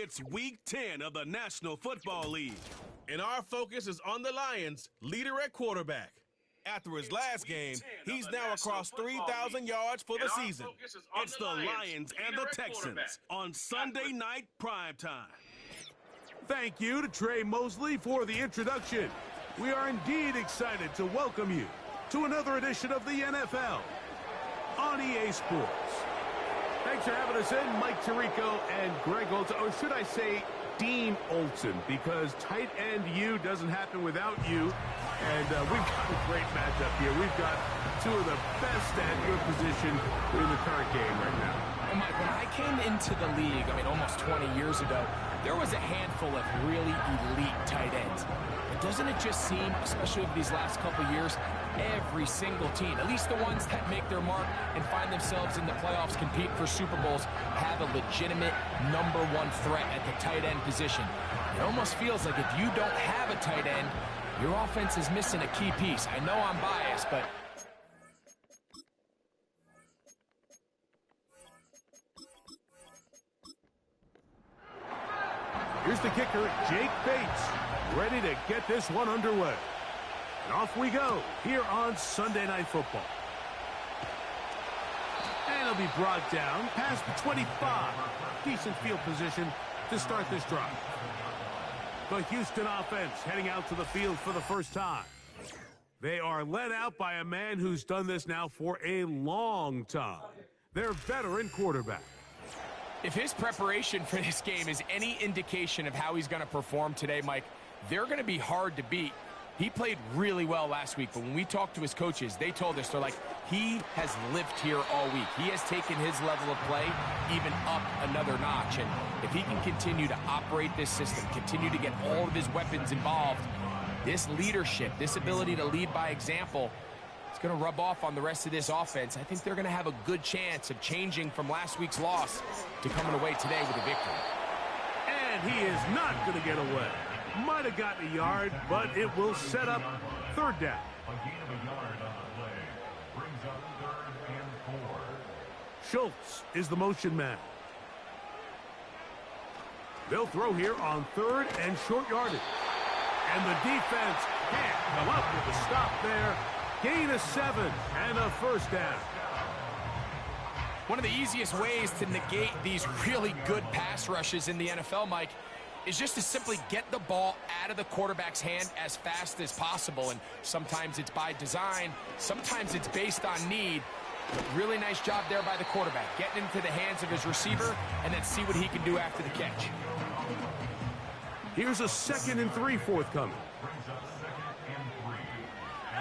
It's Week 10 of the National Football League. And our focus is on the Lions, leader at quarterback. After his last game, he's now across 3,000 yards for the season. It's the Lions and the Texans on Sunday night primetime. Thank you to Trey Mosley for the introduction. We are indeed excited to welcome you to another edition of the NFL on EA Sports. Thanks for having us in, Mike Tirico and Greg Olsen, or should I say Dean Olsen, because tight end U doesn't happen without you. And we've got a great matchup here. We've got two of the best at your position in the current game right now. And Mike, when I came into the league, almost 20 years ago, there was a handful of really elite tight ends. But doesn't it just seem, especially over these last couple years, every single team, at least the ones that make their mark and find themselves in the playoffs, compete for Super Bowls, have a legitimate number one threat at the tight end position. It almost feels like if you don't have a tight end, your offense is missing a key piece. I know I'm biased, but... Here's the kicker, Jake Bates, ready to get this one underway. And off we go here on Sunday Night Football. And it'll be brought down past the 25. Decent field position to start this drive. The Houston offense heading out to the field for the first time. They are led out by a man who's done this now for a long time. Their veteran quarterback. If his preparation for this game is any indication of how he's going to perform today, Mike, they're going to be hard to beat. He played really well last week, but when we talked to his coaches, they told us, they're like, he has lived here all week. He has taken his level of play even up another notch. And if he can continue to operate this system, continue to get all of his weapons involved, this leadership, this ability to lead by example, it's going to rub off on the rest of this offense. I think they're going to have a good chance of changing from last week's loss to coming away today with a victory. And he is not going to get away. Might have gotten a yard, but it will set up third down. A gain of a yard on the play brings up 3rd and 4. Schultz is the motion man. They'll throw here on 3rd and short yardage. And the defense can't come up with a stop there. Gain of 7 and a first down. One of the easiest ways to negate these really good pass rushes in the NFL, Mike, is just to simply get the ball out of the quarterback's hand as fast as possible. And sometimes it's by design, sometimes it's based on need. But really nice job there by the quarterback, getting into the hands of his receiver and then see what he can do after the catch. Here's a 2nd and 3 forthcoming. Brings up 2nd and 3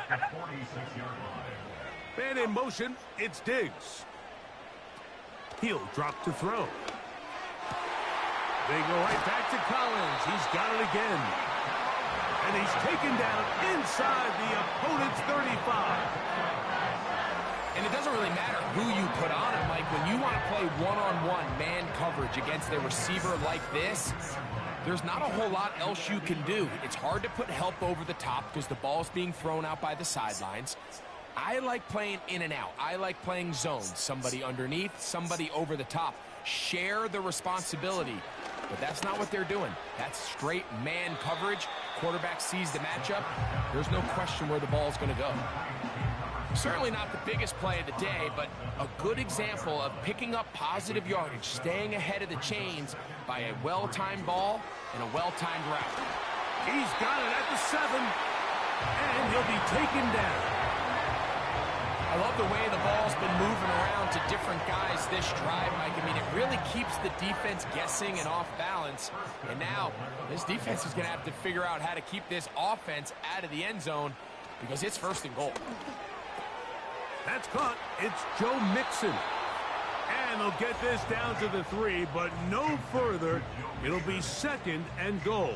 at the 46-yard line. Man in motion, it's Diggs. He'll drop to throw. They go right back to Collins. He's got it again. And he's taken down inside the opponent's 35. And it doesn't really matter who you put on him, Mike. When you want to play one-on-one man coverage against a receiver like this, there's not a whole lot else you can do. It's hard to put help over the top because the ball's being thrown out by the sidelines. I like playing in and out. I like playing zones. Somebody underneath, somebody over the top. Share the responsibility. But that's not what they're doing. That's straight man coverage. Quarterback sees the matchup. There's no question where the ball's going to go. Certainly not the biggest play of the day, but a good example of picking up positive yardage, staying ahead of the chains by a well-timed ball and a well-timed route. He's got it at the 7, and he'll be taken down. I love the way the ball's been moving around to different guys this drive, Mike. It really keeps the defense guessing and off balance. And now, this defense is going to have to figure out how to keep this offense out of the end zone because it's 1st and goal. That's caught. It's Joe Mixon. And they'll get this down to the 3, but no further. It'll be 2nd and goal.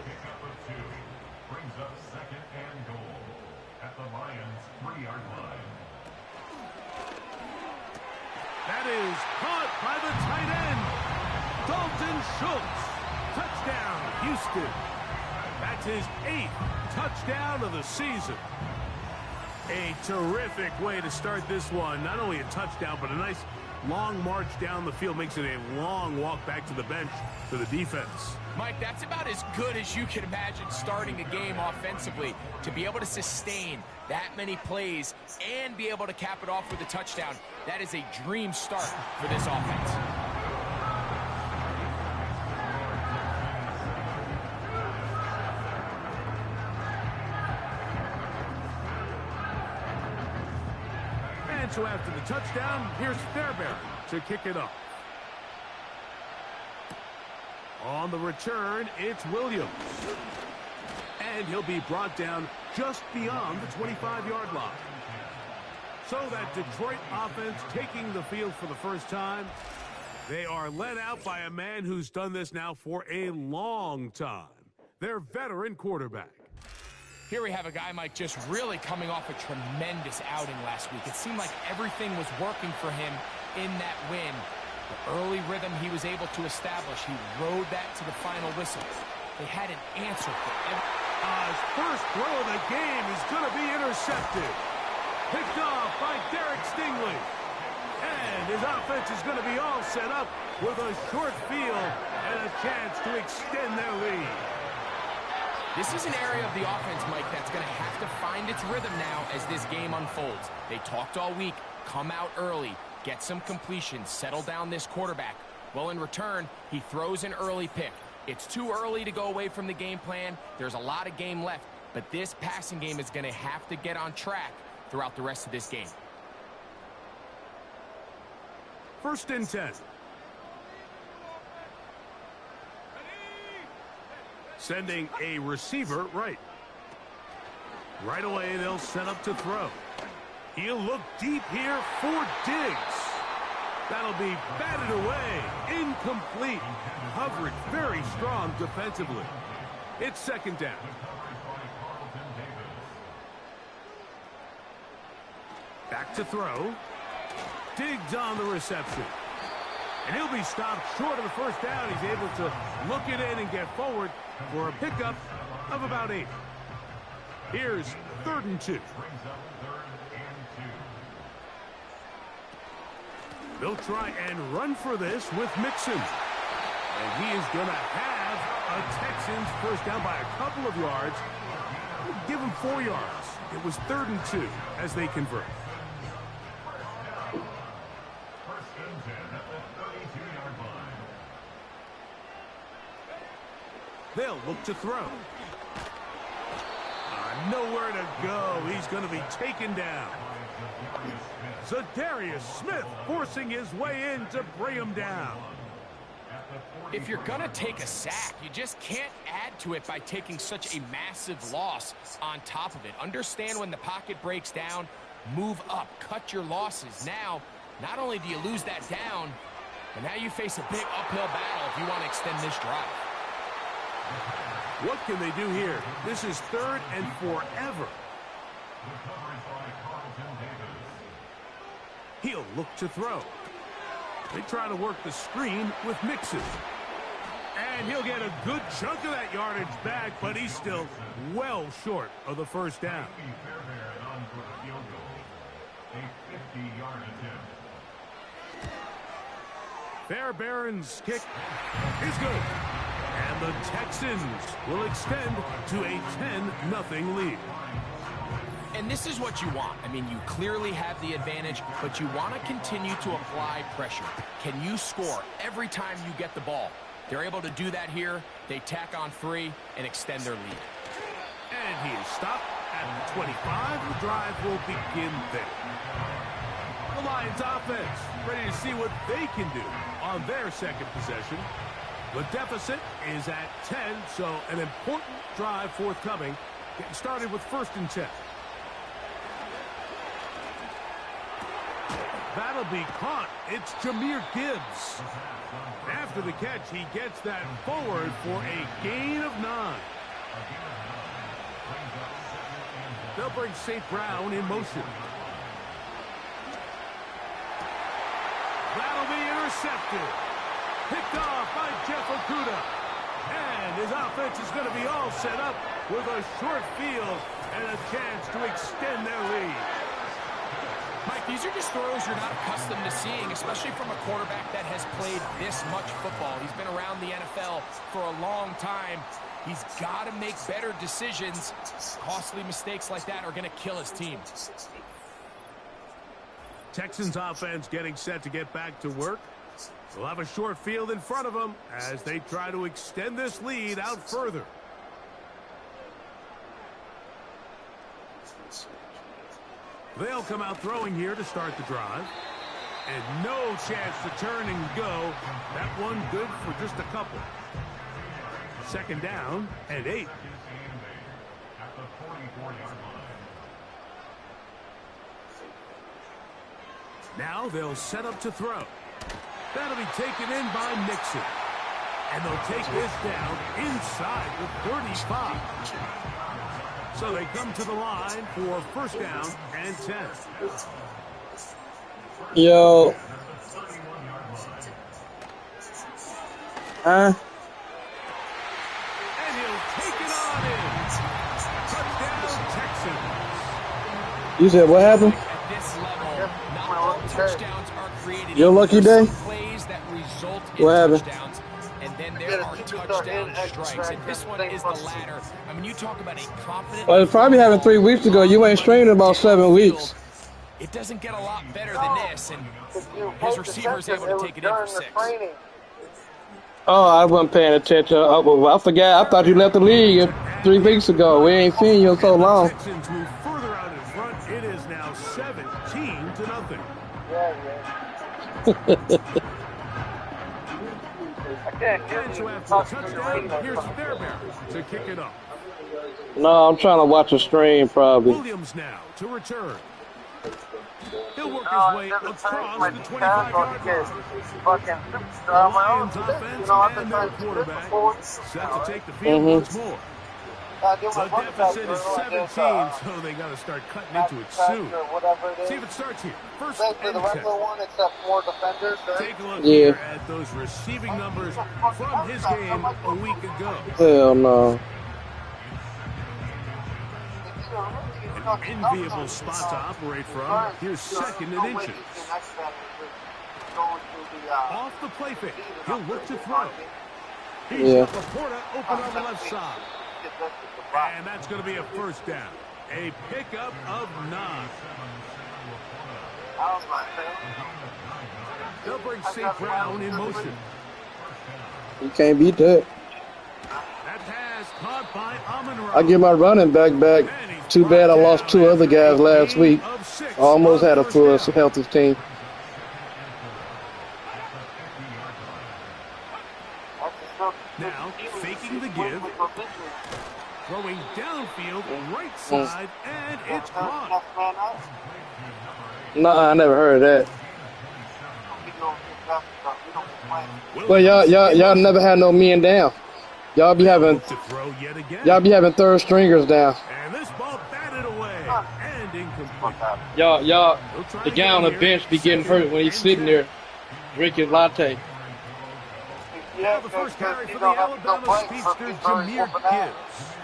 Brings up 2nd and goal at the Lions' 3-yard line. That is caught by the tight end, Dalton Schultz. Touchdown, Houston. That's his 8th touchdown of the season. A terrific way to start this one. Not only a touchdown, but a nice long march down the field makes it a long walk back to the bench for the defense. Mike, that's about as good as you can imagine starting a game offensively. To be able to sustain that many plays and be able to cap it off with a touchdown, that is a dream start for this offense. And so after the touchdown, here's Fairbairn to kick it off. On the return, it's Williams. And he'll be brought down just beyond the 25-yard line. So that Detroit offense taking the field for the first time. They are led out by a man who's done this now for a long time. Their veteran quarterback. Here we have a guy, Mike, just really coming off a tremendous outing last week. It seemed like everything was working for him in that win. The early rhythm he was able to establish, he rode that to the final whistle. They had an answer for every... His first throw of the game is going to be intercepted. Picked off by Derek Stingley. And his offense is going to be all set up with a short field and a chance to extend their lead. This is an area of the offense, Mike, that's going to have to find its rhythm now as this game unfolds. They talked all week, come out early, get some completions, settle down this quarterback. Well, in return, he throws an early pick. It's too early to go away from the game plan. There's a lot of game left, but this passing game is going to have to get on track throughout the rest of this game. 1st and 10. Sending a receiver right. Right away, they'll set up to throw. He'll look deep here for Diggs. That'll be batted away. Incomplete. Coverage very strong defensively. It's 2nd down. Back to throw. Diggs on the reception. And he'll be stopped short of the 1st down. He's able to look it in and get forward for a pickup of about 8. Here's 3rd and 2. They'll try and run for this with Mixon. And he is going to have a Texans first down by a couple of yards. Give him 4 yards. It was 3rd and 2 as they convert. They'll look to throw. Nowhere to go. He's going to be taken down. Zadarius Smith forcing his way in to bring him down. If you're going to take a sack, you just can't add to it by taking such a massive loss on top of it. Understand when the pocket breaks down, move up, cut your losses. Now, not only do you lose that down, but now you face a big uphill battle if you want to extend this drive. What can they do here? This is 3rd and forever. He'll look to throw. They try to work the screen with Mixon. And he'll get a good chunk of that yardage back, but he's still well short of the 1st down. Fairbairn's kick is good. And the Texans will extend to a 10-0 lead. And this is what you want. I mean, you clearly have the advantage, but you want to continue to apply pressure. Can you score every time you get the ball? They're able to do that here. They tack on 3 and extend their lead. And he is stopped at the 25. The drive will begin there. The Lions offense ready to see what they can do on their 2nd possession. The deficit is at 10, so an important drive forthcoming. Getting started with 1st and 10. That'll be caught. It's Jahmyr Gibbs. After the catch, he gets that forward for a gain of 9. They'll bring St. Brown in motion. That'll be intercepted. Picked off by Jeff Okudah. And his offense is going to be all set up with a short field and a chance to extend their lead. Mike, These are just throws you're not accustomed to seeing, especially from a quarterback that has played this much football. He's been around the NFL for a long time. He's got to make better decisions. Costly mistakes like that are going to kill his team. Texans offense getting set to get back to work. They'll have a short field in front of them as they try to extend this lead out further. They'll come out throwing here to start the drive. And no chance to turn and go. That one good for just a couple. Second down and 8. At the 44-yard line. Now they'll set up to throw. That'll be taken in by Mixon. And they'll take this down inside the 35. So they come to the line for first down and 10. Yo. And he'll take it on in. Touchdown, Texans. You said what happened? At this level, not all touchdowns are created. Your lucky day? Plays that result in What happened? touchdowns, and then there are touchdown strikes. And this one is the latter. I mean, you talk about a confident. Well, it probably happened 3 weeks ago. You ain't strained in about 7 weeks. It doesn't get a lot better than this, and his receiver's able to take it in for 6. Oh, I wasn't paying attention. I forgot. I thought you left the league 3 weeks ago. We ain't seen you in so long. Texans move further out in front. It is now 17-0. And so after the touchdown, here's Fairbairn to kick it up. No, I'm trying to watch a stream probably. Williams now to return. He'll work his way across the 25-yard line. The Lions offense and their quarterback set to take the field once more. The deficit is 17, so they got to start cutting into it soon. See if it starts here. First and 10. Take a look here at those receiving numbers from his game a week ago. Hell no. An enviable spot to operate from. Here's second and inches. Off the play fake. He'll look to throw. He's got Laporta open on the left side. And that's going to be a first down. A pickup of 9. They'll bring St. Brown in motion. You can't beat that. That pass caught by Amon-Ra. I get my running back. Too bad I lost 2 other guys last week. I almost had a full healthy team. Now, faking the give. Throwing downfield, right side, and it's caught. No, I never heard of that. Well, y'all never had no men down. Y'all be having third stringers down. And this ball batted away and incomplete. Y'all, the guy on the bench be getting hurt when he's sitting there drinking latte. Now the first carry for the Alabama speedster, Jahmyr Gibbs.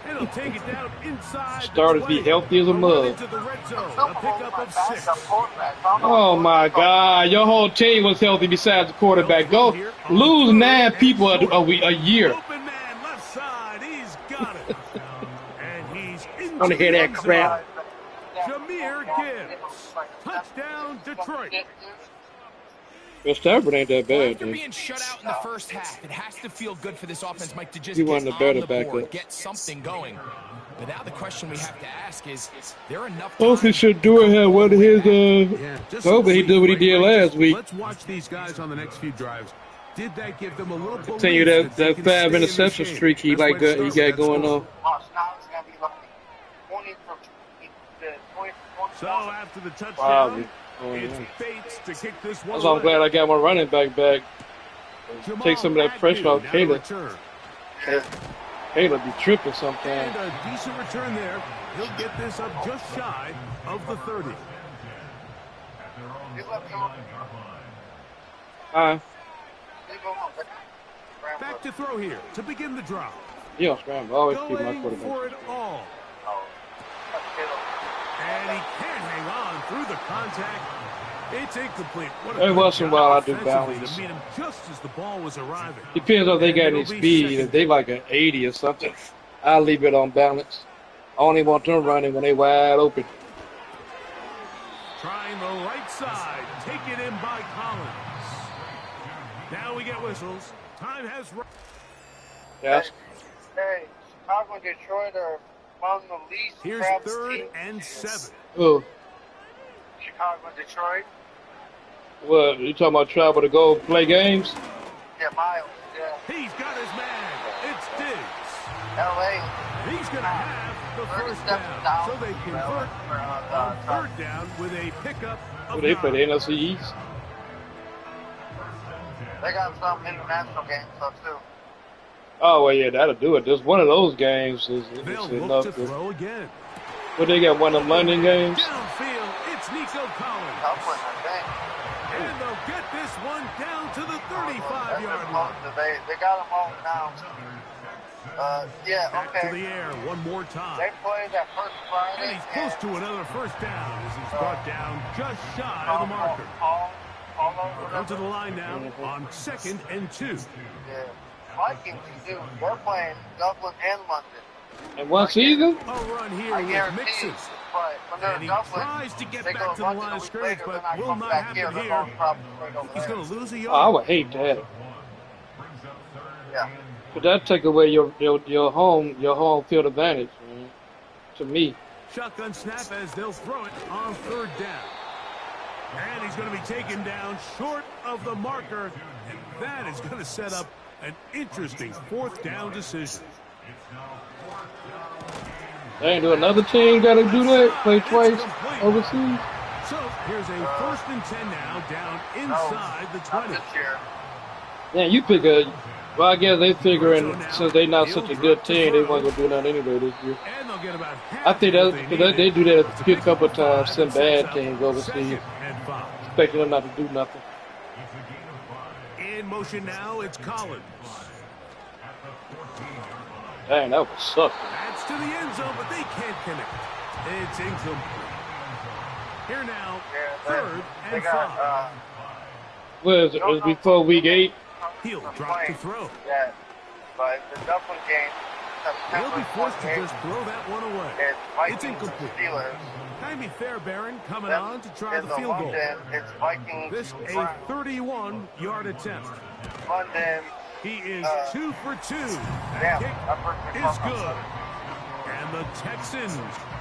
It'll take it down inside. Started to be healthy as a mug. Into the red zone, a pickup of 6. Oh my God! Your whole team was healthy besides the quarterback. Go lose 9 people a year. Open man, left side, he's got it. And he's into Want to hear that crap? Jahmyr Gibbs, touchdown Detroit. Well, Stafford ain't that bad, After dude. being shut out in the first half, it has to feel good for this offense, Mike, to just He get wanted a on better the board, backup. get something going. But now the question we have to ask is there enough Hopefully, time? Shador had one of his. Just Hopefully, he did what he did last week. Let's watch these guys on the next few drives. Did that give them a little belief Continue that they can 5 stay in this interception game? streak he That's where it got starts. going on. So after the touchdown, Wow. it's Bates to kick this one That's why I'm away. glad I got my running back back. Jamal Take some of that pressure Agnew off now to Caleb. return. Caleb be tripping And sometimes. a decent return there. He'll get this up just shy of the 30. Back to throw here to begin the drive. Yeah, scramble. I always keep my Going for quarterback. it all. And he can't hang on through the contact. It's incomplete. What Every once in a while, I do offensively balance. to meet him just as the ball was arriving. Depends if they got any It'll be speed. second If they like an 80 or something, I'll leave it on balance. I only want them running when they wide open. Trying the right side. Take it in by Collins. Now we get whistles. Time has run. Yes. Hey, Chicago and Detroit are among the least Here's trapped 3rd teams. and 7. Oh, Chicago and Detroit. what? You talking about travel to go play games? Yeah, Miles. Yeah. He's got his man. It's Diggs. LA. He's going to have the first down. So they convert on 3rd down with a pickup Oh, of they play the 9. NFC East. They got some international games though too. Oh, well, yeah, that'll do it. Just one of those games is They'll enough. look to throw again. But they got one of them London games. Downfield, it's Nico Collins. Dublin, I think. And they'll get this one down to the 35-yard line. They got them all now. Yeah, Back okay. to the air one more time. They played that first Friday. And he's close to another first down as he's brought down just shy of the marker. All over Come to the line now on 2nd and 2. Yeah. Vikings, dude, they're playing Dublin and London. And one season? A run here I with guarantee Mixon. you. But when they're And he Dublin, tries to get they back go to the London line a of week scrimmage, later, but then I will come not back happen they're here. going probably straight over He's there. going to lose a Oh, I yard. would hate that. Yeah. But that take away your home field advantage, man. To me. Shotgun snap as they'll throw it on 3rd down. And he's going to be taken down short of the marker. And that is going to set up an interesting 4th down decision. Dang, do another team got to do that? Play twice overseas? So here's a 1st and 10 now down inside the 20. Not this year. Yeah, you pick a. Well, I guess they figuring since they not such a good team, they wasn't gonna do that anyway this year. And they'll get about half I think of what that they because they needed. do that a good couple of times, send bad teams overseas, 2nd and 5. expecting them not to do nothing. In motion now, it's Collins. Dang, that was suck. That's to the end zone, but they can't connect. It's incomplete. Here now, Yeah, 3rd they and got 5. What is it? Was before week 8? He'll drop to throw. Yeah, but the Dublin game, He'll September be forced to 28th, just throw that one away. it's It's Vikings incomplete. Steelers. Can be fair, Barron, coming Then on to try in the field goal. London, it's Vikings. This a Browns. 31-yard attempt. London. He is 2 for 2. That Damn, kick that person is fucked up. good. And the Texans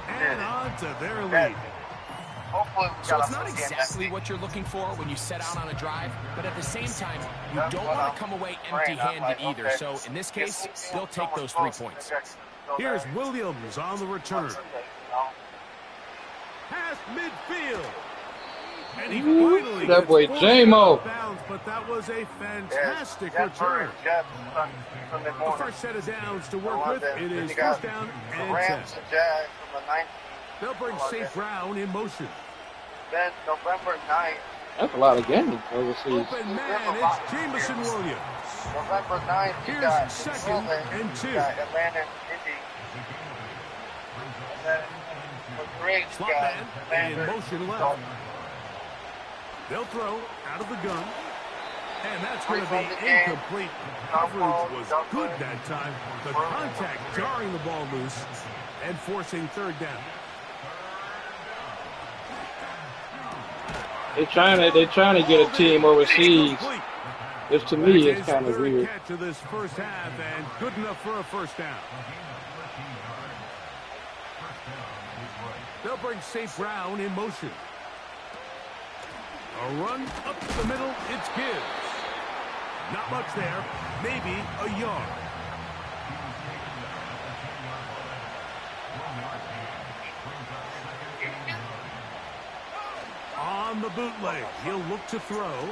add on to their Yeah. lead. Hopefully we So got it's not exactly what you're looking for when you set out on a drive, but at the same time, you don't want to come away empty-handed either. So in this case, they'll take those 3 points. Here's Williams on the return. Past midfield. And he finally that gets boy forced J-Mo. out of bounds, but that was a fantastic return. The first set of downs to work with, it is 1st down The and 10. Rams and Jags from the 9th. They'll bring St. Brown in motion. Then November 9th. That's a lot of games overseas. Open man, it's Jameson Williams. November 9th, you Here's got 2nd and 2. You got Atlanta and Indy. And then for Griggs, you Slot got man in Atlanta. motion left. They'll throw out of the gun. And that's going to be incomplete. Coverage was good that time. The contact jarring the ball loose and forcing 3rd down. They trying to get a team overseas. This to me is kind of weird. Catch of this first half and good enough for a 1st down. They'll bring St. Brown in motion. A run up the middle, it's Gibbs. Not much there, maybe a yard. On the bootleg, he'll look to throw.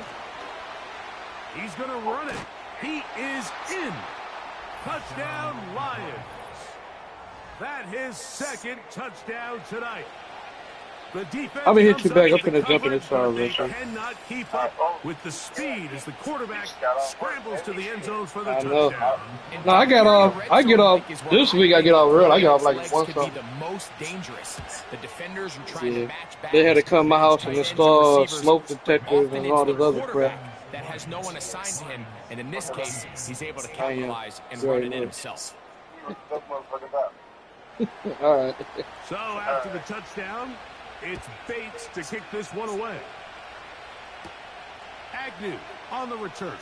He's going to run it. He is in. Touchdown, Lions. That his 2nd touchdown tonight. The defense I'm gonna hit you comes back. up I'm with finna the jump in the coverage, shower but they real quick. cannot keep up with the speed as the quarterback scrambles to the end zone for the I know. touchdown. No, I get off this week. I get off real. I get off like one could be something. the most dangerous. The defenders are trying to Yeah. match back. They had to come to my house and tight ends install receivers, smoke but detectors often and it's all the this other quarterback crap. that has no one assigned to him, and in this case, he's able to I am. capitalize and Very run it in much. himself. Those motherfuckers up. All right. So after the touchdown, it's Bates to kick this one away. Agnew on the return.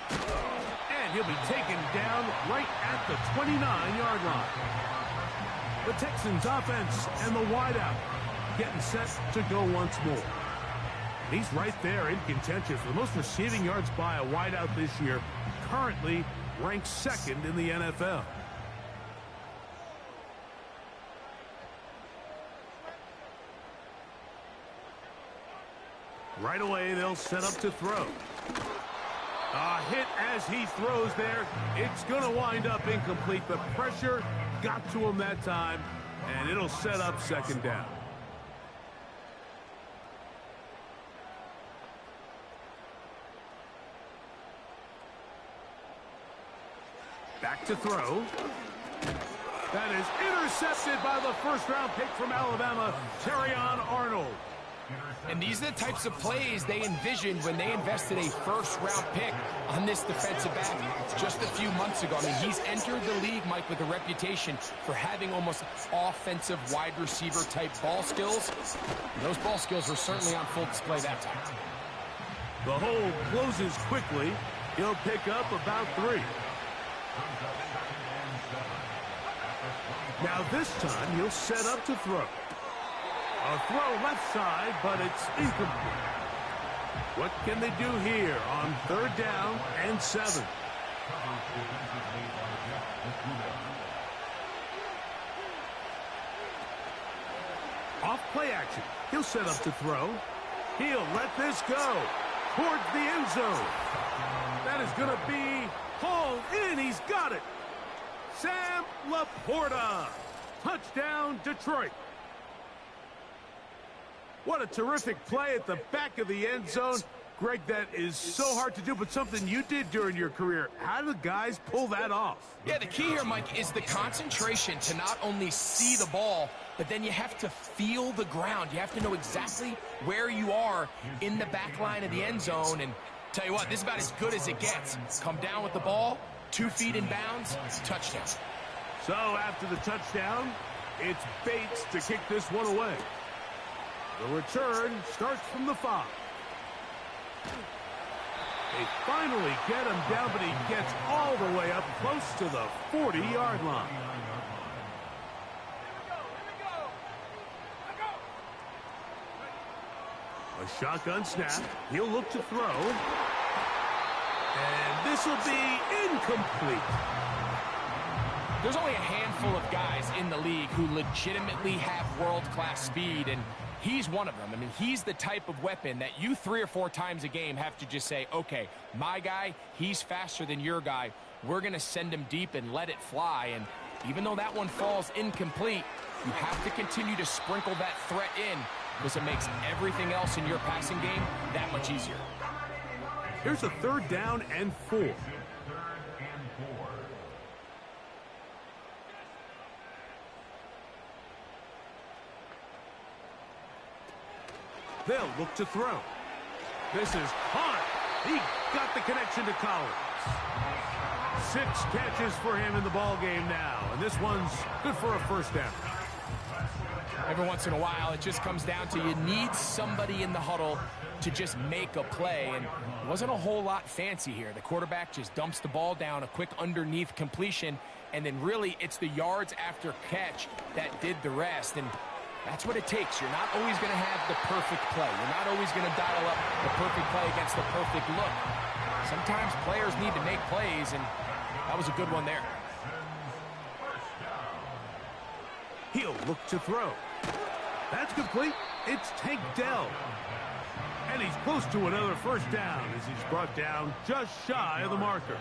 And he'll be taken down right at the 29-yard line. The Texans offense and the wideout getting set to go once more. He's right there in contention for the most receiving yards by a wideout this year. Currently ranked second in the NFL. Right away, they'll set up to throw. A hit as he throws there. It's going to wind up incomplete. The pressure got to him that time, and it'll set up second down. Back to throw. That is intercepted by the first-round pick from Alabama, Terrion Arnold. And these are the types of plays they envisioned when they invested a first-round pick on this defensive back just a few months ago. I mean, he's entered the league, Mike, with a reputation for having almost offensive wide receiver type ball skills. And those ball skills were certainly on full display that time. The hole closes quickly. He'll pick up about 3. Now this time he'll set up to throw. A throw left side, but it's incomplete. What can they do here on 3rd down and 7? Off play action. He'll set up to throw. He'll let this go towards the end zone. That is going to be hauled in. He's got it. Sam Laporta. Touchdown, Detroit. What a terrific play at the back of the end zone. Greg, that is so hard to do, but something you did during your career. How do guys pull that off? Yeah, the key here, Mike, is the concentration to not only see the ball, but then you have to feel the ground. You have to know exactly where you are in the back line of the end zone. And tell you what, this is about as good as it gets. Come down with the ball, 2 feet in bounds, touchdown. So after the touchdown, it's Bates to kick this one away. The return starts from the 5. They finally get him down, but he gets all the way up close to the 40-yard line. A shotgun snap. He'll look to throw. And this will be incomplete. There's only a handful of guys in the league who legitimately have world-class speed, and he's one of them. I mean, he's the type of weapon that you 3 or 4 times a game have to just say, okay, my guy, he's faster than your guy. We're going to send him deep and let it fly. And even though that one falls incomplete, you have to continue to sprinkle that threat in because it makes everything else in your passing game that much easier. Here's a 3rd down and 4. They'll look to throw. This is hard. He got the connection to Collins. 6 catches for him in the ball game now, and this one's good for a first down. Every once in a while, it just comes down to you need somebody in the huddle to just make a play, and it wasn't a whole lot fancy here. The quarterback just dumps the ball down, a quick underneath completion, and then really it's the yards after catch that did the rest. And that's what it takes. You're not always going to have the perfect play. You're not always going to dial up the perfect play against the perfect look. Sometimes players need to make plays, and that was a good one there. He'll look to throw. That's complete. It's Tank Dell. And he's close to another first down as he's brought down just shy of the marker.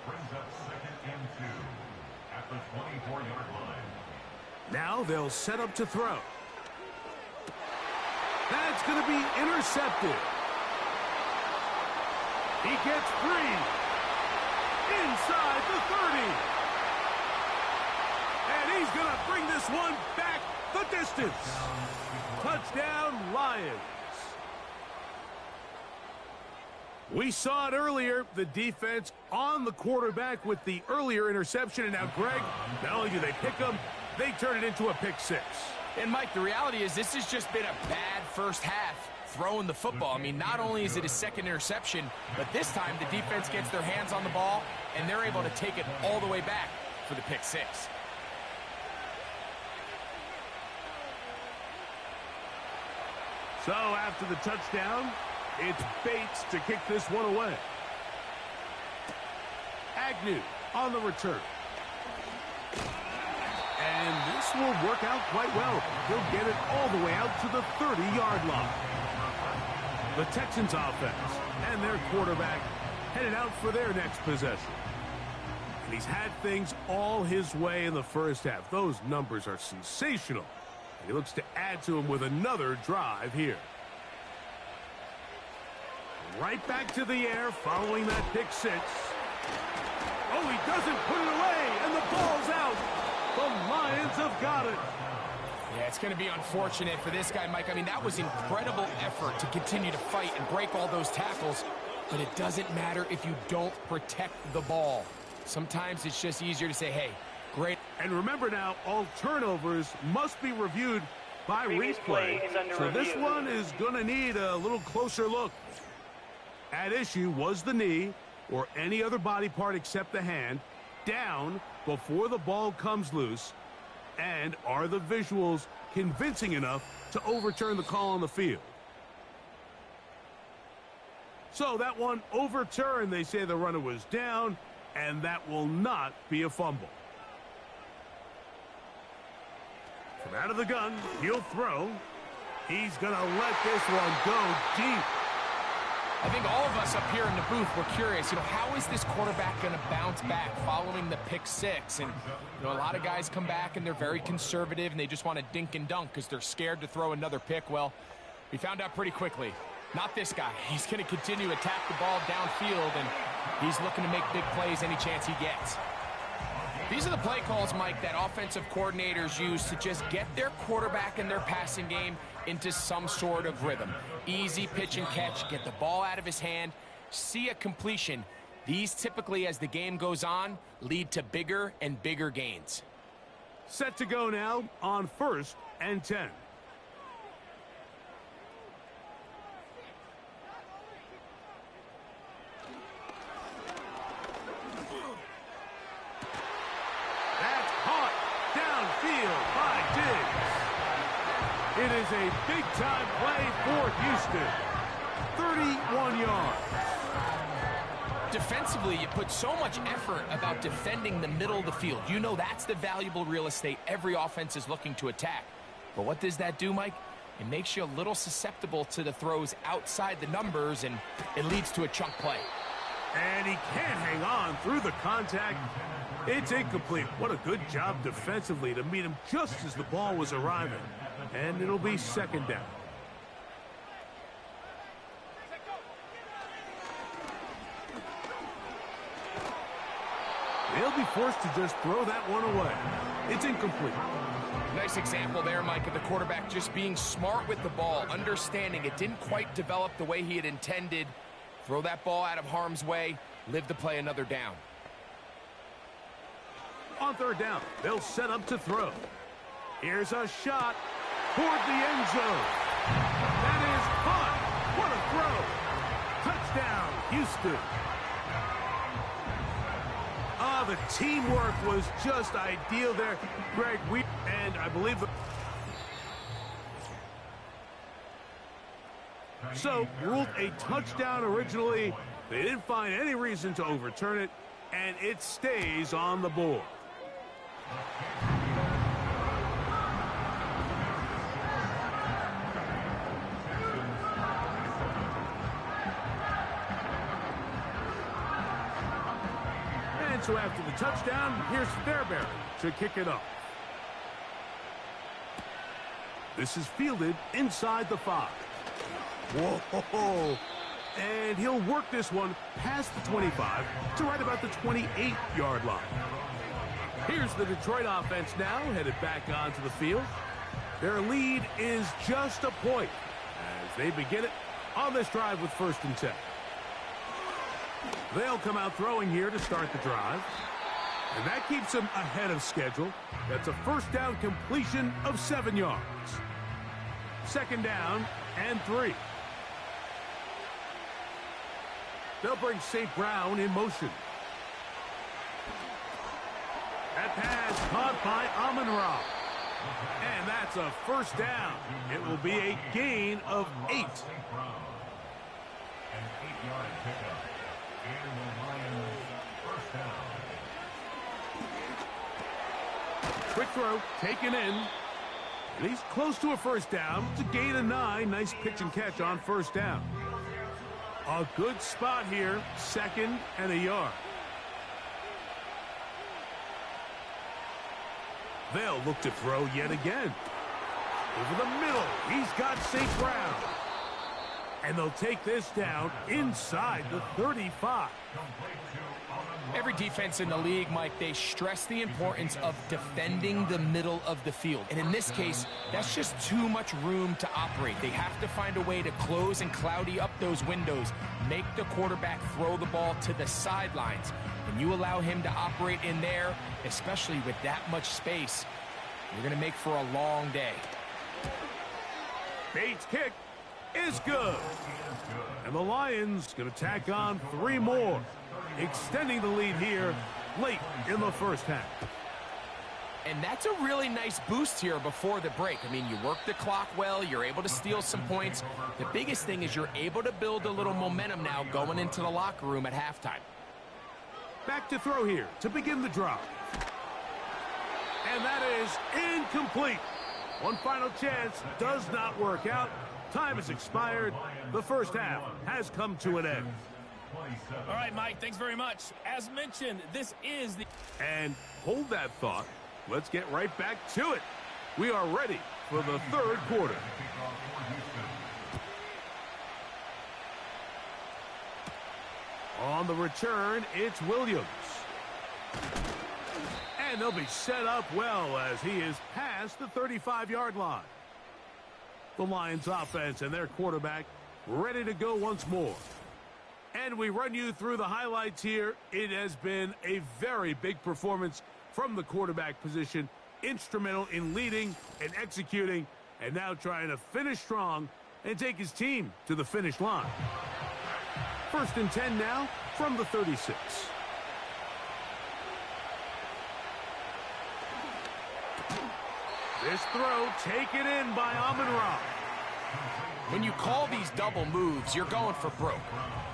Brings up 2nd and 2 at the 24-yard line. Now they'll set up to throw. That's going to be intercepted. He gets free. Inside the 30. And he's going to bring this one back the distance. Touchdown, Lions. We saw it earlier, the defense on the quarterback with the earlier interception. And now, Greg, not only do they pick him, they turn it into a pick six. And, Mike, the reality is this has just been a bad first half throwing the football. I mean, not only is it his second interception, but this time the defense gets their hands on the ball, and they're able to take it all the way back for the pick six. So after the touchdown, it's Bates to kick this one away. Agnew on the return. And this will work out quite well. He'll get it all the way out to the 30-yard line. The Texans offense and their quarterback headed out for their next possession. And he's had things all his way in the first half. Those numbers are sensational. And he looks to add to them with another drive here. Right back to the air following that pick six. Oh, he doesn't put it away, and the ball's out. The Lions have got it. Yeah, it's going to be unfortunate for this guy, Mike. I mean, that was incredible effort to continue to fight and break all those tackles, but it doesn't matter if you don't protect the ball. Sometimes it's just easier to say, hey, great. And remember now, all turnovers must be reviewed by replay. So this one is going to need a little closer look. At issue was the knee or any other body part except the hand down before the ball comes loose, and are the visuals convincing enough to overturn the call on the field? So that one overturned. They say the runner was down, and that will not be a fumble. From out of the gun, he'll throw. He's going to let this one go deep. I think all of us up here in the booth were curious, how is this quarterback going to bounce back following the pick six? And, a lot of guys come back and they're very conservative and they just want to dink and dunk because they're scared to throw another pick. Well, we found out pretty quickly. Not this guy. He's going to continue to attack the ball downfield, and he's looking to make big plays any chance he gets. These are the play calls, Mike, that offensive coordinators use to just get their quarterback and their passing game into some sort of rhythm. Easy pitch and catch, get the ball out of his hand, see a completion. These typically, as the game goes on, lead to bigger and bigger gains. Set to go now on 1st and 10. That's caught downfield by Diggs. It is a big-time play for Houston. 31 yards. Defensively, you put so much effort about defending the middle of the field. That's the valuable real estate every offense is looking to attack. But what does that do, Mike? It makes you a little susceptible to the throws outside the numbers, and it leads to a chunk play. And he can't hang on through the contact. It's incomplete. What a good job defensively to meet him just as the ball was arriving. And it'll be 2nd down. They'll be forced to just throw that one away. It's incomplete. Nice example there, Mike, of the quarterback just being smart with the ball, understanding it didn't quite develop the way he had intended. Throw that ball out of harm's way, live to play another down. On 3rd down, they'll set up to throw. Here's a shot toward the end zone. That is caught. What a throw. Touchdown, Houston. The teamwork was just ideal there. Greg, and I believe so ruled a touchdown originally. They didn't find any reason to overturn it, and it stays on the board. So after the touchdown, here's Fairbairn to kick it off. This is fielded inside the 5. Whoa! And he'll work this one past the 25 to right about the 28-yard line. Here's the Detroit offense now, headed back onto the field. Their lead is just a point as they begin it on this drive with 1st and 10. They'll come out throwing here to start the drive. And that keeps them ahead of schedule. That's a 1st down completion of 7 yards. 2nd down and 3. They'll bring St. Brown in motion. That pass caught by Amon-Ra. And that's a 1st down. It will be a gain of 8. An 8-yard pickup. And the Lions 1st down. Quick throw, taken in. And he's close to a 1st down. It's a gain of 9. Nice pitch and catch on 1st down. A good spot here, 2nd and a yard. They'll look to throw yet again. Over the middle, he's got St. Brown. And they'll take this down inside the 35. Every defense in the league, Mike, they stress the importance of defending the middle of the field. And in this case, that's just too much room to operate. They have to find a way to close and cloudy up those windows, make the quarterback throw the ball to the sidelines. When you allow him to operate in there, especially with that much space, you're going to make for a long day. Bates' kick is good. And the Lions going to tack on 3 more, extending the lead here late in the 1st half. And that's a really nice boost here before the break. I mean, you work the clock well, you're able to steal some points. The biggest thing is you're able to build a little momentum now going into the locker room at halftime. Back to throw here to begin the drive. And that is incomplete. One final chance does not work out. Time has expired. The 1st half has come to an end. All right, Mike, thanks very much. As mentioned, this is the... And hold that thought. Let's get right back to it. We are ready for the 3rd quarter. On the return, it's Williams. And they'll be set up well as he is past the 35-yard line. The Lions offense and their quarterback ready to go once more. And we run you through the highlights here. It has been a very big performance from the quarterback position. Instrumental in leading and executing, and now trying to finish strong and take his team to the finish line. 1st and 10 now from the 36. This throw taken in by Amon-Ra. When you call these double moves, you're going for broke.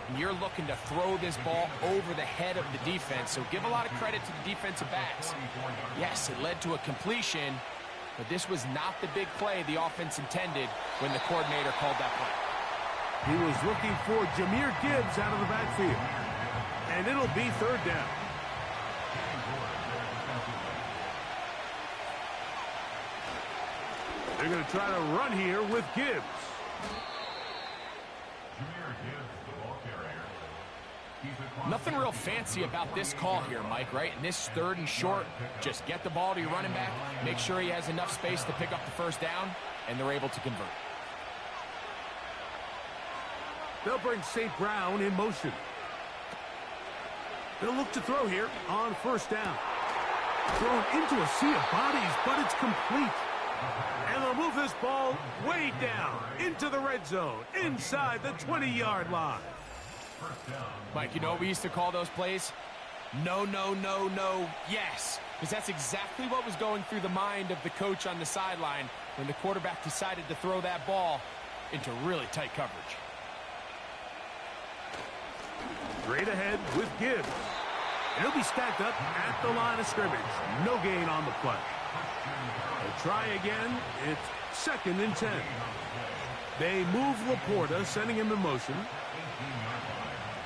And you're looking to throw this ball over the head of the defense, so give a lot of credit to the defensive backs. Yes, it led to a completion, but this was not the big play the offense intended when the coordinator called that play. He was looking for Jahmyr Gibbs out of the backfield. And it'll be 3rd down. They're going to try to run here with Gibbs. Nothing real fancy about this call here, Mike, right? In this 3rd and short, just get the ball to your running back, make sure he has enough space to pick up the 1st down, and they're able to convert. They'll bring St. Brown in motion. They'll look to throw here on 1st down. Thrown into a sea of bodies, but it's complete. And they'll move this ball way down into the red zone, inside the 20-yard line. Mike, you know what we used to call those plays? No, no, no, no, yes. Because that's exactly what was going through the mind of the coach on the sideline when the quarterback decided to throw that ball into really tight coverage. Straight ahead with Gibbs. And he'll be stacked up at the line of scrimmage. No gain on the play. They'll try again. It's 2nd and 10. They move Laporta, sending him in motion.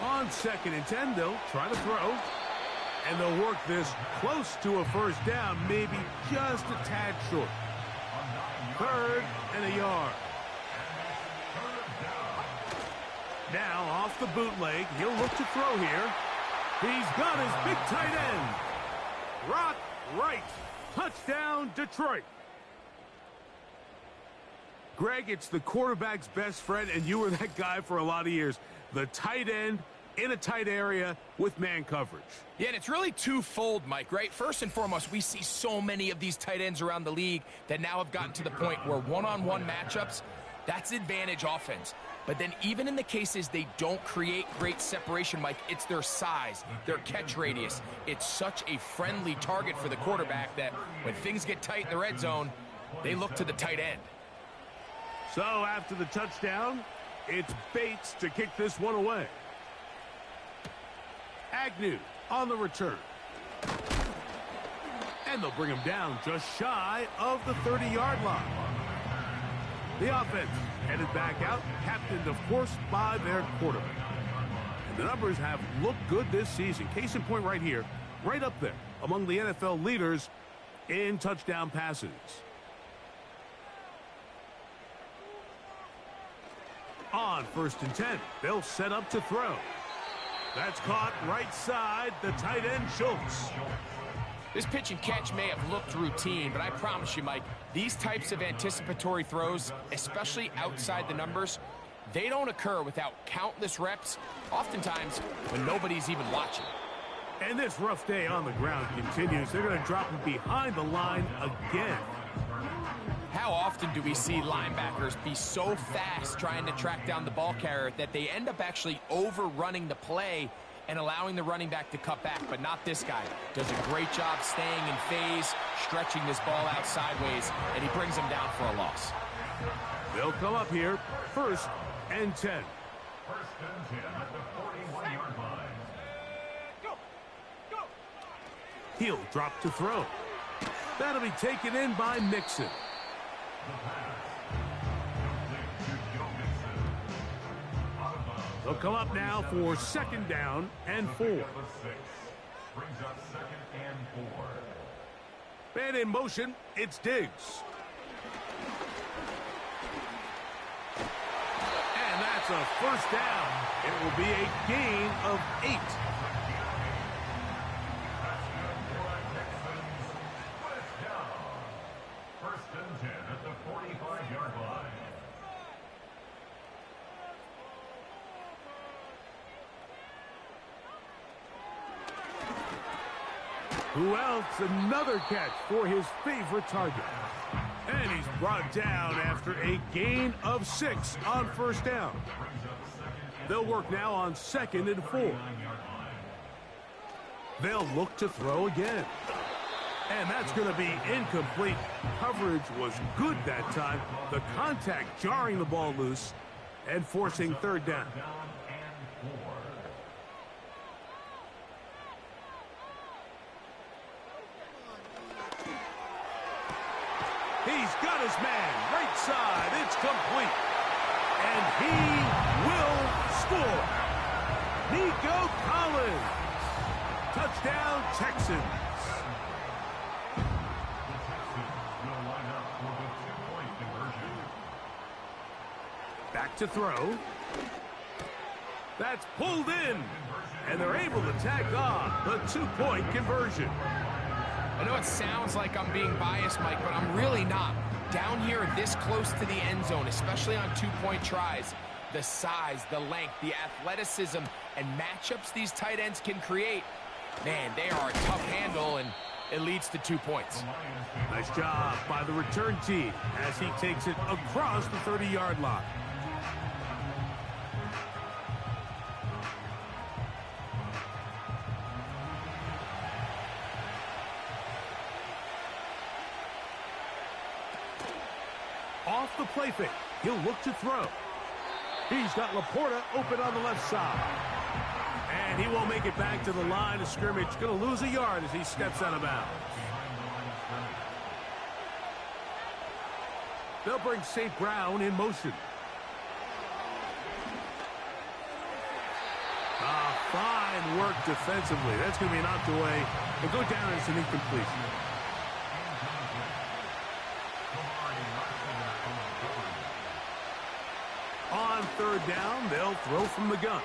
On 2nd and 10, they'll try to throw. And they'll work this close to a 1st down, maybe just a tad short. 3rd and a yard. Now off the bootleg, he'll look to throw here. He's got his big tight end. Rock right. Touchdown, Detroit. Greg, it's the quarterback's best friend, and you were that guy for a lot of years. The tight end in a tight area with man coverage. Yeah, and it's really twofold, Mike, right? First and foremost, we see so many of these tight ends around the league that now have gotten to the point where one-on-one matchups, that's advantage offense. But then even in the cases they don't create great separation, Mike, it's their size, their catch radius. It's such a friendly target for the quarterback that when things get tight in the red zone, they look to the tight end. So after the touchdown, it's Bates to kick this one away. Agnew on the return. And they'll bring him down just shy of the 30-yard line. The offense headed back out, captained, of course, by their quarterback. And the numbers have looked good this season. Case in point right here, right up there among the NFL leaders in touchdown passes. On 1st and 10, they'll set up to throw. That's caught right side, the tight end Schultz. This pitch and catch may have looked routine, but I promise you, Mike, these types of anticipatory throws, especially outside the numbers, they don't occur without countless reps, oftentimes when nobody's even watching. And this rough day on the ground continues. They're going to drop him behind the line again. How often do we see linebackers be so fast trying to track down the ball carrier that they end up actually overrunning the play and allowing the running back to cut back? But not this guy. Does a great job staying in phase, stretching this ball out sideways, and he brings him down for a loss. They'll come up here, 1st and 10. 1st and 10 at the 41-yard line. Go! He'll drop to throw. That'll be taken in by Mixon. They'll come up now for 2nd down and 4. Brings up 2nd and 4. Man in motion, it's Diggs. And that's a 1st down. It will be a gain of 8. Who else? Another catch for his favorite target. And he's brought down after a gain of 6 on 1st down. They'll work now on 2nd and 4. They'll look to throw again. And that's going to be incomplete. Coverage was good that time. The contact jarring the ball loose and forcing 3rd down. He's got his man, right side, it's complete. And he will score. Nico Collins. Touchdown, Texans. Back to throw. That's pulled in. And they're able to tack on the 2-point conversion. I know it sounds like I'm being biased, Mike, but I'm really not. Down here this close to the end zone, especially on 2-point tries, the size, the length, the athleticism, and matchups these tight ends can create, man, they are a tough handle, and it leads to 2 points. Nice job by the return team as he takes it across the 30-yard line. Off the play fake, he'll look to throw. He's got Laporta open on the left side. And he won't make it back to the line of scrimmage. Going to lose a yard as he steps out of bounds. They'll bring St. Brown in motion. Fine work defensively. That's going to be knocked away. They'll go down as an incompletion. third down, they'll throw from the gun.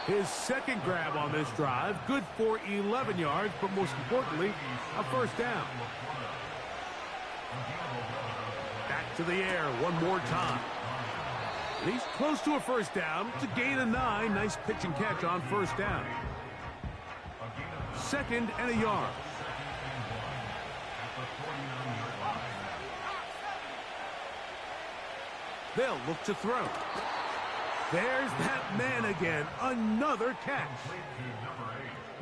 His second grab on this drive, good for 11 yards, but most importantly, a first down. Back to the air one more time. And he's close to a first down. It's a gain of 9. Nice pitch and catch on first down. Second and a yard. They'll look to throw. There's that man again. Another catch.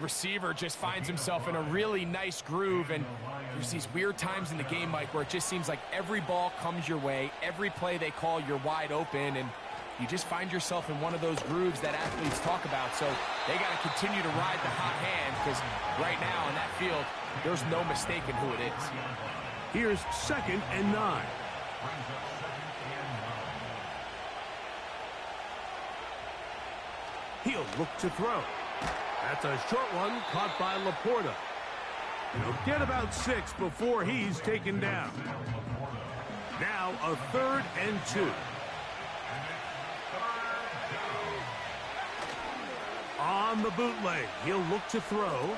Receiver just finds himself in a really nice groove, and there's these weird times in the game, Mike, where it just seems like every ball comes your way, every play they call, you're wide open, and you just find yourself in one of those grooves that athletes talk about. So they got to continue to ride the hot hand, because right now in that field, there's no mistaking who it is. Here's second and 9. He'll look to throw. That's a short one caught by Laporta. He'll get about 6 before he's taken down. Now a 3rd and 2. On the bootleg, he'll look to throw.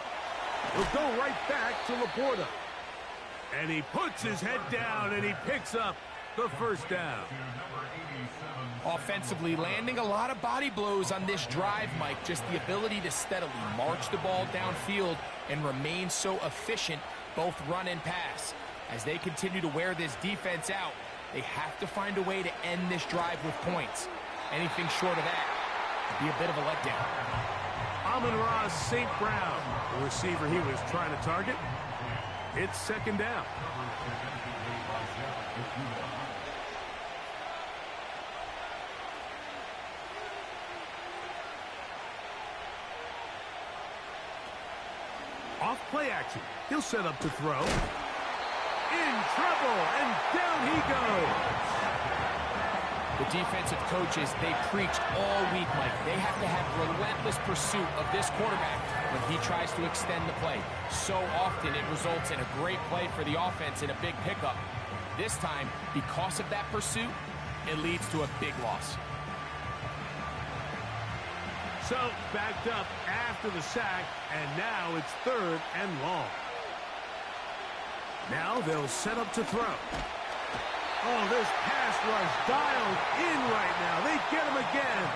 He'll go right back to Laporta. And he puts his head down and he picks up the first down. Offensively, landing a lot of body blows on this drive, Mike. Just the ability to steadily march the ball downfield and remain so efficient, both run and pass. As they continue to wear this defense out, they have to find a way to end this drive with points. Anything short of that would be a bit of a letdown. Amon-Ra St. Brown, the receiver he was trying to target. It's second down. Off play action. He'll set up to throw. In trouble, and down he goes. The defensive coaches, they preached all week, Mike. They have to have relentless pursuit of this quarterback when he tries to extend the play. So often it results in a great play for the offense and a big pickup. This time, because of that pursuit, it leads to a big loss. So, backed up after the sack, and now it's 3rd and long. Now they'll set up to throw. Oh, this pass rush dialed in right now. They get him again.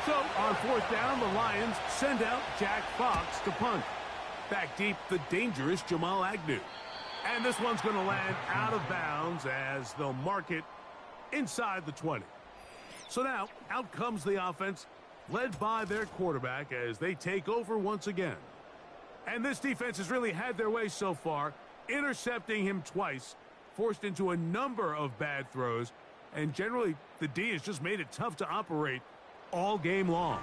So, on 4th down, the Lions send out Jack Fox to punt. Back deep, the dangerous Jamal Agnew. And this one's going to land out of bounds as they'll mark it inside the 20. So now, out comes the offense, led by their quarterback as they take over once again. And this defense has really had their way so far, intercepting him twice, forced into a number of bad throws, and generally the D has just made it tough to operate all game long.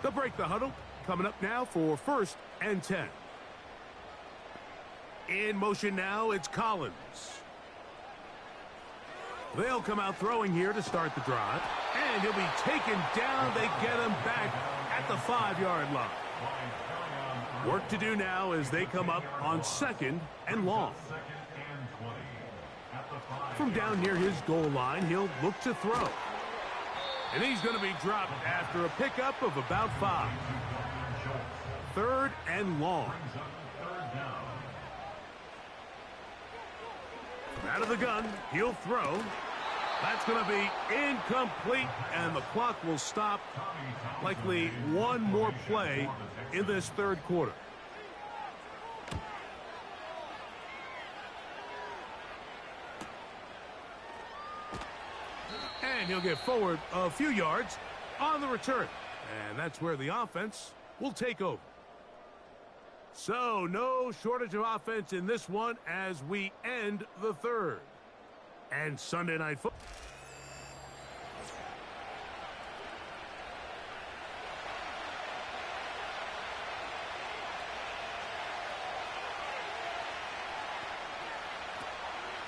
They'll break the huddle, coming up now for 1st and 10. In motion now, it's Collins. They'll come out throwing here to start the drive. And he'll be taken down. They get him back at the 5-yard line. Work to do now as they come up on 2nd and long. From down near his goal line, he'll look to throw. And he's going to be dropped after a pickup of about 5. 3rd and long. Out of the gun, he'll throw. That's going to be incomplete, and the clock will stop. Likely one more play in this 3rd quarter. And he'll get forward a few yards on the return. And that's where the offense will take over. So, no shortage of offense in this one as we end the 3rd. And Sunday Night Football.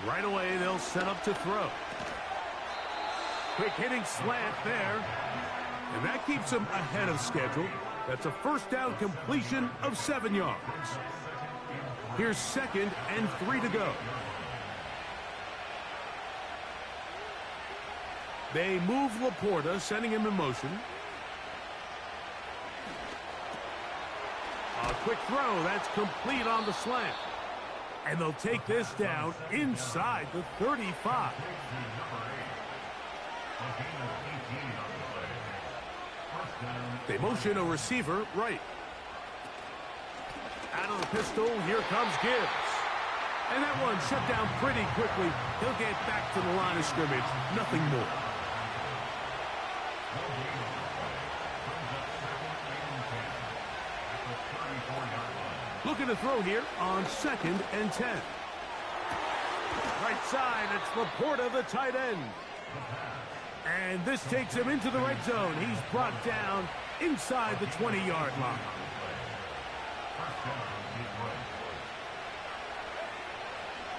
Right away, they'll set up to throw. Quick hitting slant there. And that keeps them ahead of schedule. That's a 1st down completion of 7 yards. Here's 2nd and 3 to go. They move Laporta, sending him in motion. A quick throw. That's complete on the slant. And they'll take this down inside the 35. They motion a receiver right. Out of the pistol, here comes Gibbs. And that one shut down pretty quickly. He'll get back to the line of scrimmage. Nothing more. Looking to throw here on 2nd and 10. Right side, it's Laporta, the tight end. And this takes him into the red zone. He's brought down inside the 20-yard line.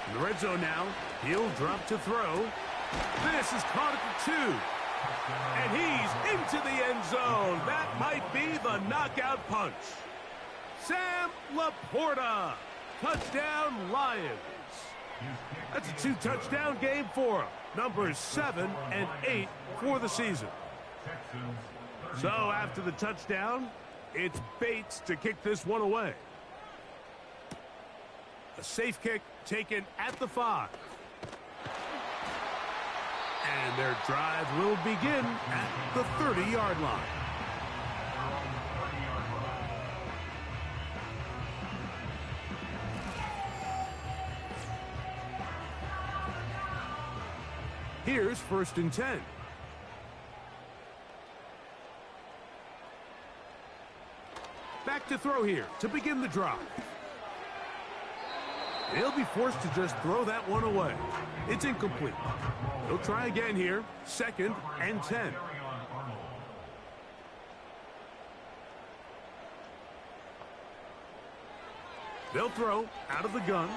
In the red zone now, he'll drop to throw. This is caught at the 2. And he's into the end zone. That might be the knockout punch. Sam Laporta. Touchdown, Lions. That's a 2-touchdown game for him. Numbers 7 and 8 for the season. So after the touchdown, it's Bates to kick this one away. A safe kick taken at the 5. And their drive will begin at the 30-yard line. Here's 1st and 10. Back to throw here to begin the drive. They'll be forced to just throw that one away. It's incomplete. They'll try again here. 2nd and 10. They'll throw out of the gun.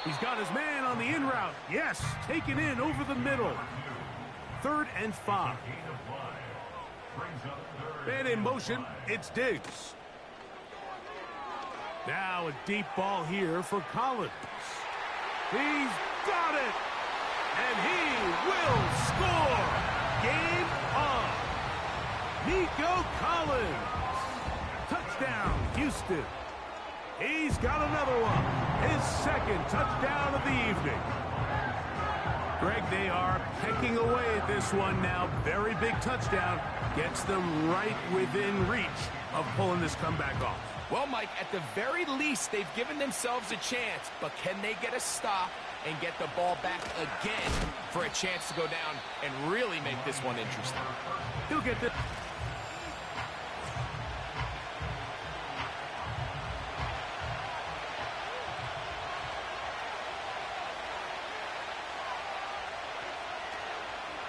He's got his man on the in route. Yes, taken in over the middle. 3rd and 5. Man in motion, it's Diggs. Now a deep ball here for Collins. He's got it! And he will score! Game on! Nico Collins! Touchdown, Houston! He's got another one. His 2nd touchdown of the evening. Greg, they are pecking away at this one now. Very big touchdown. Gets them right within reach of pulling this comeback off. Well, Mike, at the very least, they've given themselves a chance. But can they get a stop and get the ball back again for a chance to go down and really make this one interesting? He'll get this.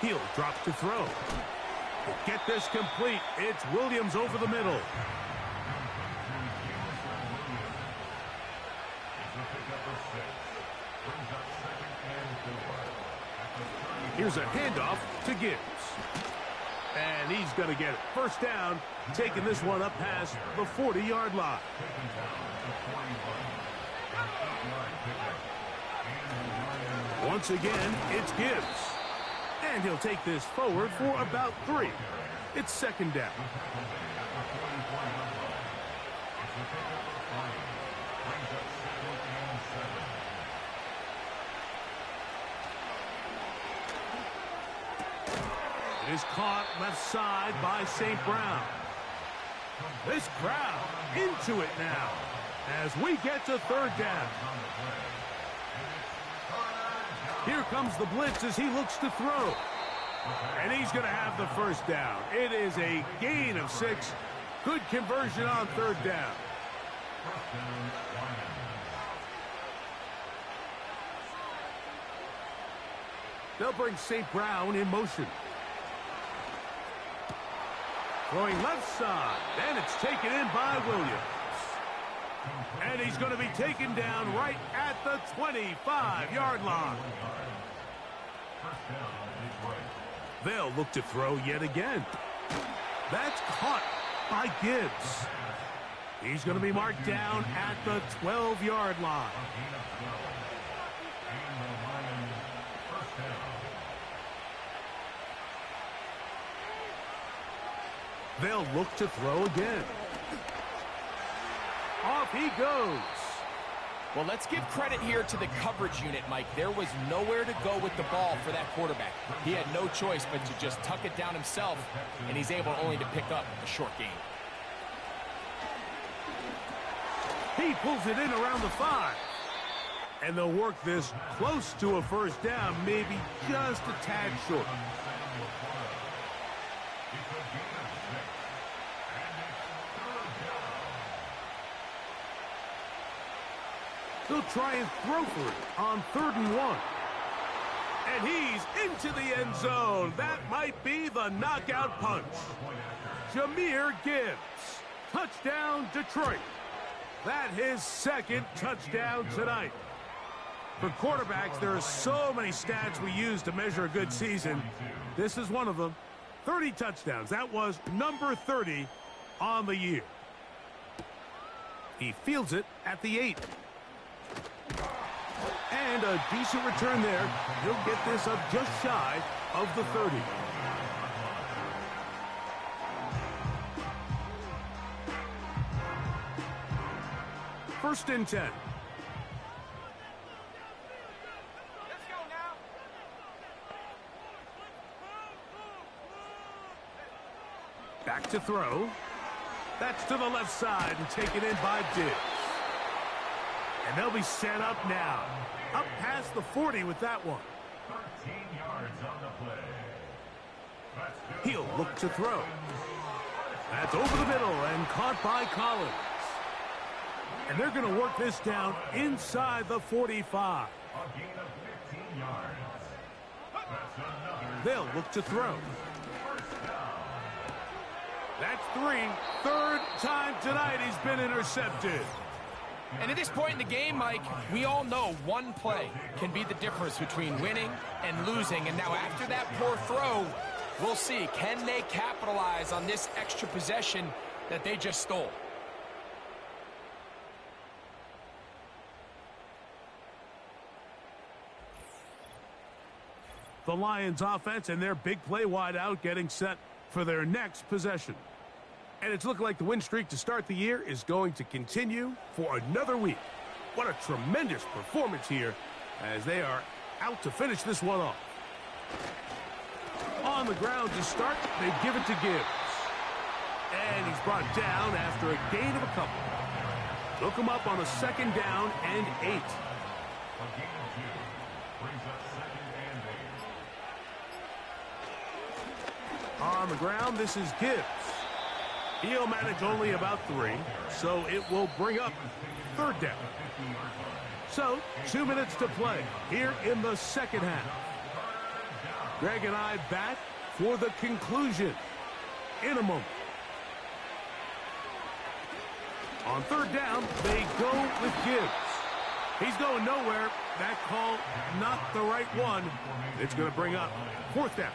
He'll drop to throw. He'll get this complete. It's Williams over the middle. Here's a handoff to Gibbs. And he's going to get it. 1st down, taking this one up past the 40-yard line. Once again, it's Gibbs. And he'll take this forward for about 3. It's 2nd down. It is caught left side by St. Brown. This crowd into it now as we get to 3rd down. Here comes the blitz as he looks to throw. And he's going to have the 1st down. It is a gain of 6. Good conversion on 3rd down. They'll bring St. Brown in motion. Throwing left side, and it's taken in by Williams. And he's going to be taken down right at the 25-yard line. They'll look to throw yet again. That's caught by Gibbs. He's going to be marked down at the 12-yard line. They'll look to throw again. Off he goes. Well, let's give credit here to the coverage unit, Mike. There was nowhere to go with the ball for that quarterback. He had no choice but to just tuck it down himself, and he's able only to pick up a short gain. He pulls it in around the 5. And they'll work this close to a first down, maybe just a tad short. They'll try and throw for it on 3rd and 1. And he's into the end zone. That might be the knockout punch. Jahmyr Gibbs. Touchdown, Detroit. That's his 2nd touchdown tonight. For quarterbacks, there are so many stats we use to measure a good season. This is one of them. 30 touchdowns. That was number 30 on the year. He fields it at the 8. And a decent return there. He'll get this up just shy of the 30. First and 10. Back to throw. That's to the left side and taken in by Diggs. And they'll be set up now. Up past the 40 with that one. 13 yards on the play. He'll look to throw. That's over the middle and caught by Collins. And they're going to work this down inside the 45. A gain of 15 yards. That's another. They'll look to throw. That's 3. 3rd time tonight he's been intercepted. And at this point in the game, Mike, we all know one play can be the difference between winning and losing. And now after that poor throw, we'll see, can they capitalize on this extra possession that they just stole? The Lions offense and their big play wideout getting set for their next possession. And it's looking like the win streak to start the year is going to continue for another week. What a tremendous performance here as they are out to finish this one off. On the ground to start, they give it to Gibbs. And he's brought down after a gain of a couple. Look him up on a 2nd down and 8. A gain of 2. Brings up 2nd and 8. On the ground, this is Gibbs. He'll manage only about 3, so it will bring up 3rd down. So, 2 minutes to play here in the 2nd half. Greg and I back for the conclusion in a moment. On 3rd down, they go with Gibbs. He's going nowhere. That call, not the right one. It's going to bring up 4th down.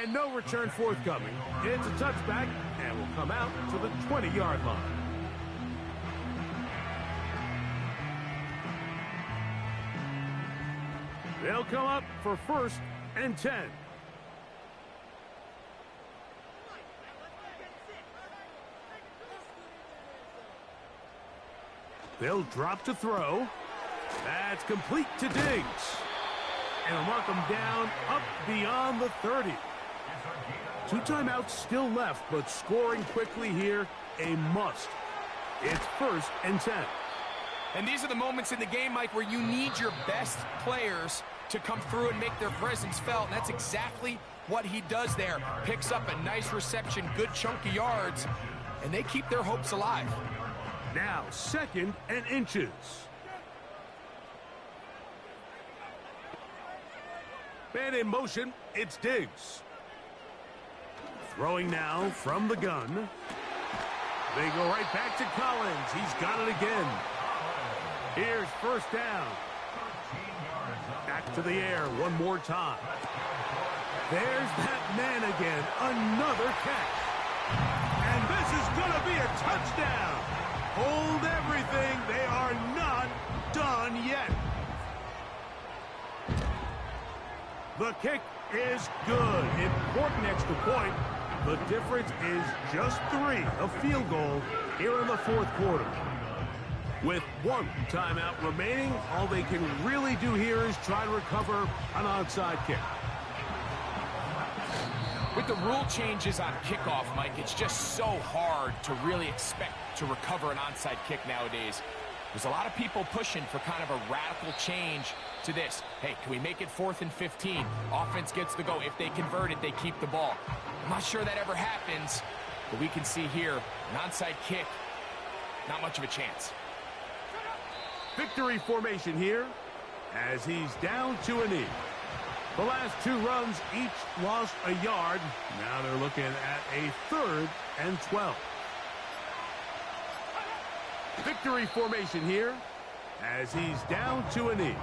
And no return forthcoming. It's a touchback and will come out to the 20-yard line. They'll come up for 1st and 10. They'll drop to throw. That's complete to Diggs. And will mark them down up beyond the 30. 2 timeouts still left, but scoring quickly here, a must. It's 1st and 10. And these are the moments in the game, Mike, where you need your best players to come through and make their presence felt. And that's exactly what he does there. Picks up a nice reception, good chunk of yards, and they keep their hopes alive. Now 2nd and inches. Man in motion, it's Diggs. Throwing now from the gun. They go right back to Collins. He's got it again. Here's 1st down. Back to the air one more time. There's that man again. Another catch. And this is going to be a touchdown. Hold everything. They are not done yet. The kick is good. Important extra point. The difference is just 3, a field goal here in the fourth quarter. With 1 timeout remaining, all they can really do here is try to recover an onside kick. With the rule changes on kickoff, Mike, it's just so hard to really expect to recover an onside kick nowadays. There's a lot of people pushing for kind of a radical change to this. Hey, can we make it 4th and 15? Offense gets the go. If they convert it, they keep the ball. I'm not sure that ever happens, but we can see here, an onside kick, not much of a chance. Victory formation here as he's down to a knee. The last 2 runs each lost a yard. Now they're looking at a 3rd and 12. Victory formation here as he's down to a knee.